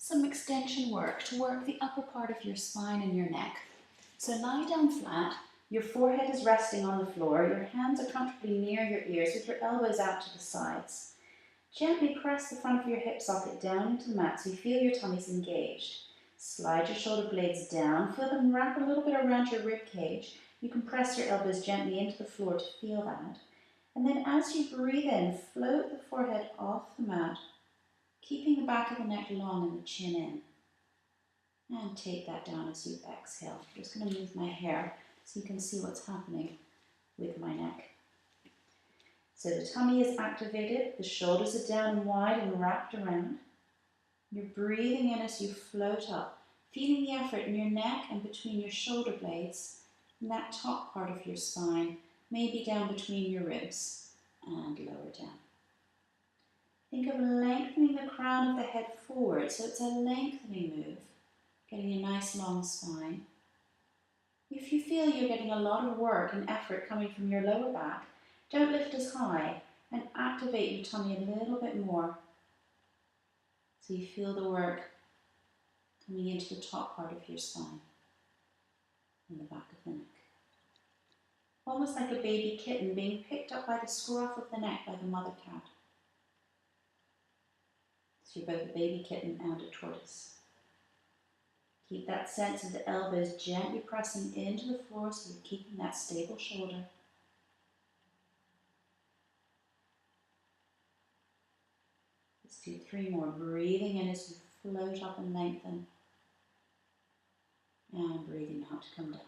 some extension work to work the upper part of your spine and your neck. So lie down flat, your forehead is resting on the floor, your hands are comfortably near your ears with your elbows out to the sides. Gently press the front of your hip socket down into the mat so you feel your tummy's engaged. Slide your shoulder blades down, feel them wrap a little bit around your rib cage. You can press your elbows gently into the floor to feel that. And then as you breathe in, float the forehead off the mat, keeping the back of the neck long and the chin in. And take that down as you exhale. I'm just going to move my hair so you can see what's happening with my neck. So the tummy is activated, the shoulders are down and wide and wrapped around. You're breathing in as you float up, feeling the effort in your neck and between your shoulder blades, and that top part of your spine, maybe down between your ribs and lower down. Think of lengthening the crown of the head forward, so it's a lengthening move, getting a nice long spine. If you feel you're getting a lot of work and effort coming from your lower back, don't lift as high and activate your tummy a little bit more so you feel the work coming into the top part of your spine and the back of the neck. Almost like a baby kitten being picked up by the scruff of the neck by the mother cat. So you're both a baby kitten and a tortoise. Keep that sense of the elbows gently pressing into the floor so you're keeping that stable shoulder. Let's do 3 more. Breathing in as you float up and lengthen. And breathing out to come down.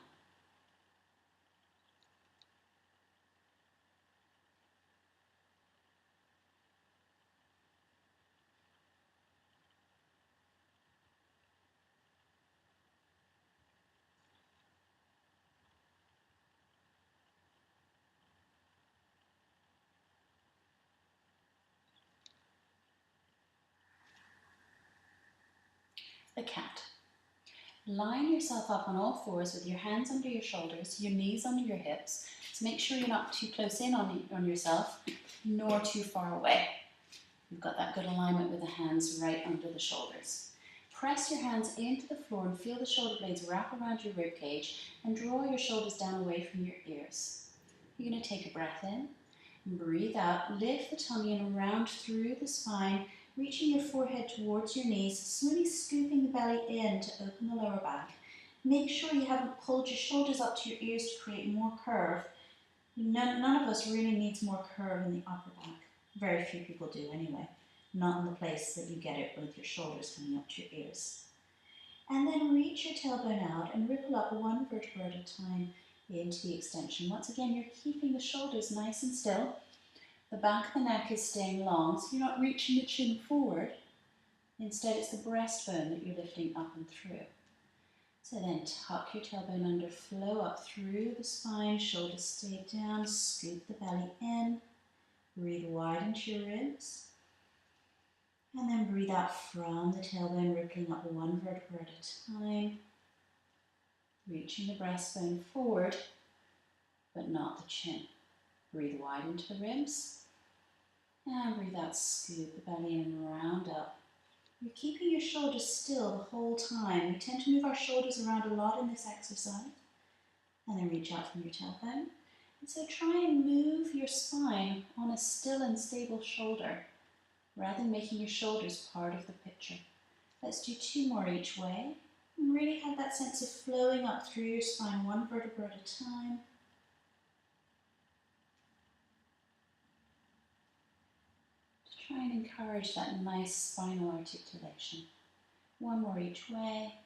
The cat. Line yourself up on all fours with your hands under your shoulders, your knees under your hips. So make sure you're not too close in on yourself, nor too far away. You've got that good alignment with the hands right under the shoulders. Press your hands into the floor and feel the shoulder blades wrap around your rib cage and draw your shoulders down away from your ears. You're going to take a breath in and breathe out. Lift the tummy and round through the spine, reaching your forehead towards your knees, slowly scooping the belly in to open the lower back. Make sure you haven't pulled your shoulders up to your ears to create more curve. None of us really needs more curve in the upper back. Very few people do anyway. Not in the place that you get it with your shoulders coming up to your ears. And then reach your tailbone out and ripple up 1 vertebra at a time into the extension. Once again, you're keeping the shoulders nice and still. The back of the neck is staying long, so you're not reaching the chin forward. Instead, it's the breastbone that you're lifting up and through. So then tuck your tailbone under, flow up through the spine, shoulders stay down, scoop the belly in, breathe wide into your ribs, and then breathe out from the tailbone, rippling up 1 vertebra at a time, reaching the breastbone forward, but not the chin. Breathe wide into the ribs. And breathe out, scoop the belly in and round up. You're keeping your shoulders still the whole time. We tend to move our shoulders around a lot in this exercise. And then reach out from your tailbone. And so try and move your spine on a still and stable shoulder, rather than making your shoulders part of the picture. Let's do 2 more each way. And really have that sense of flowing up through your spine, 1 vertebra at a time. Try and encourage that nice spinal articulation. 1 more each way.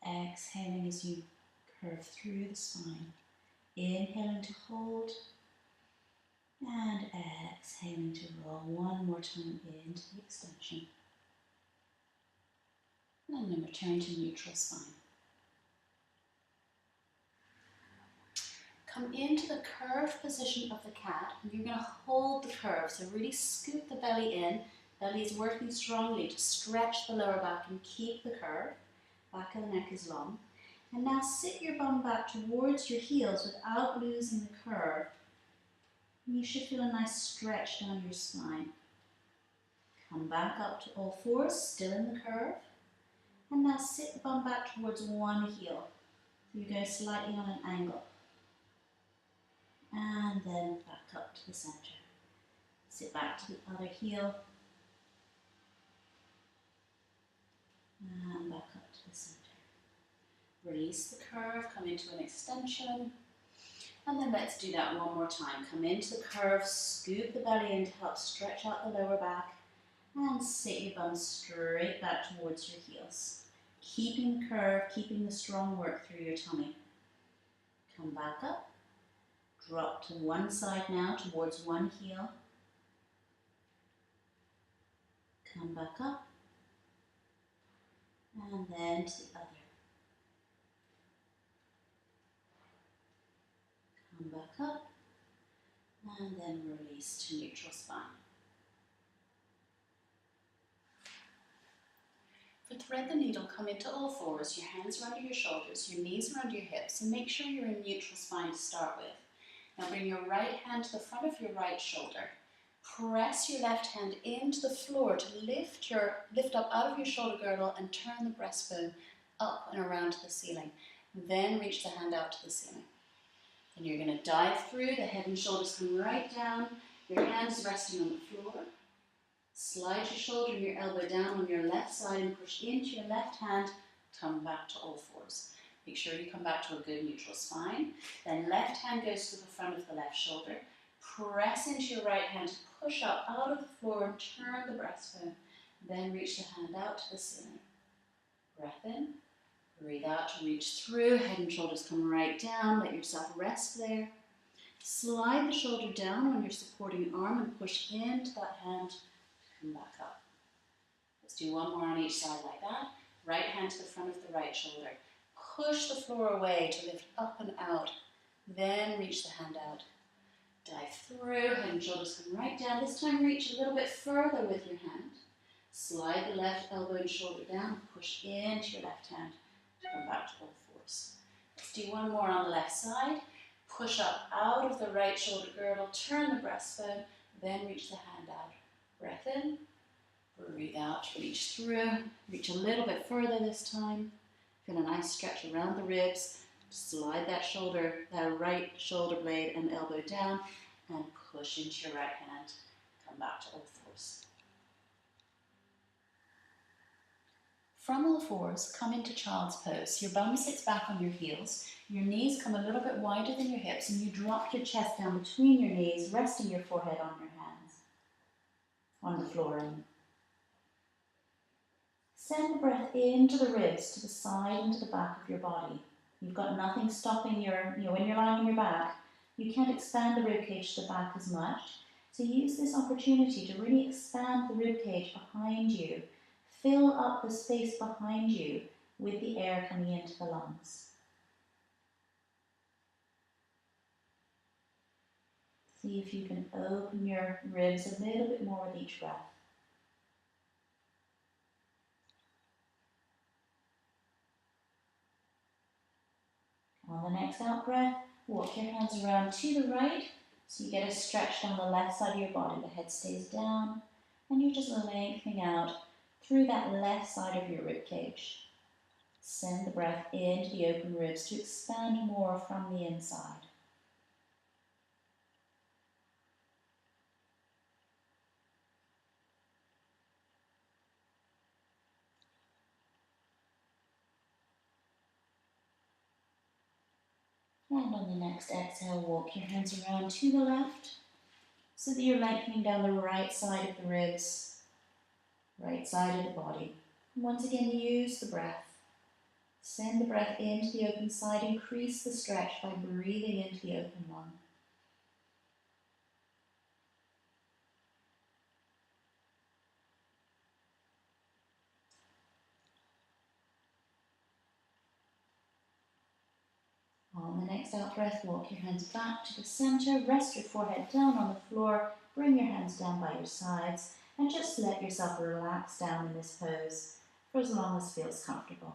Exhaling as you curve through the spine. Inhaling to hold. And exhaling to roll 1 more time into the extension. And then return to neutral spine. Come into the curved position of the cat, and you're going to hold the curve. So really scoop the belly in. Belly is working strongly to stretch the lower back and keep the curve. Back of the neck is long. And now sit your bum back towards your heels without losing the curve. And you should feel a nice stretch down your spine. Come back up to all fours, still in the curve. And now sit the bum back towards one heel. So you're going slightly on an angle. And then back up to the center. Sit back to the other heel. And back up to the center. Release the curve, come into an extension. And then let's do that one more time. Come into the curve, scoop the belly in to help stretch out the lower back. And sit your bum straight back towards your heels. Keeping the curve, keeping the strong work through your tummy. Come back up. Drop to one side now towards one heel. Come back up. And then to the other. Come back up. And then release to neutral spine. For thread the needle, come into all fours, your hands are under your shoulders, your knees are under your hips, and make sure you're in neutral spine to start with. Now bring your right hand to the front of your right shoulder. Press your left hand into the floor to lift up out of your shoulder girdle and turn the breastbone up and around to the ceiling. Then reach the hand out to the ceiling. And you're going to dive through, the head and shoulders come right down, your hands resting on the floor. Slide your shoulder and your elbow down on your left side and push into your left hand. Come back to all fours. Make sure you come back to a good neutral spine. Then left hand goes to the front of the left shoulder. Press into your right hand, push up out of the floor and turn the breastbone. Then reach the hand out to the ceiling. Breath in, breathe out to reach through. Head and shoulders come right down. Let yourself rest there. Slide the shoulder down on your supporting arm and push into that hand. Come back up. Let's do one more on each side like that. Right hand to the front of the right shoulder. Push the floor away to lift up and out. Then reach the hand out. Dive through, head and shoulders come right down. This time reach a little bit further with your hand. Slide the left elbow and shoulder down. Push into your left hand to come back to all fours. Let's do one more on the left side. Push up out of the right shoulder girdle. Turn the breastbone. Then reach the hand out. Breath in, breathe out, reach through, reach a little bit further this time. Feel a nice stretch around the ribs. Slide that right shoulder blade and elbow down and push into your right hand. Come back to all fours. From all fours, come into child's pose. Your bum sits back on your heels. Your knees come a little bit wider than your hips and you drop your chest down between your knees, resting your forehead on your hands. On the floor. Send the breath into the ribs, to the side and to the back of your body. You've got nothing stopping when you're lying on your back, you can't expand the rib cage to the back as much. So use this opportunity to really expand the rib cage behind you. Fill up the space behind you with the air coming into the lungs. See if you can open your ribs a little bit more with each breath. On the next out breath, walk your hands around to the right so you get a stretch down the left side of your body. The head stays down and you're just lengthening out through that left side of your rib cage. Send the breath into the open ribs to expand more from the inside. And on the next exhale, walk your hands around to the left so that you're lengthening down the right side of the ribs, right side of the body. And once again, use the breath. Send the breath into the open side. Increase the stretch by breathing into the open lung. On the next out breath, walk your hands back to the center, rest your forehead down on the floor, bring your hands down by your sides, and just let yourself relax down in this pose for as long as feels comfortable.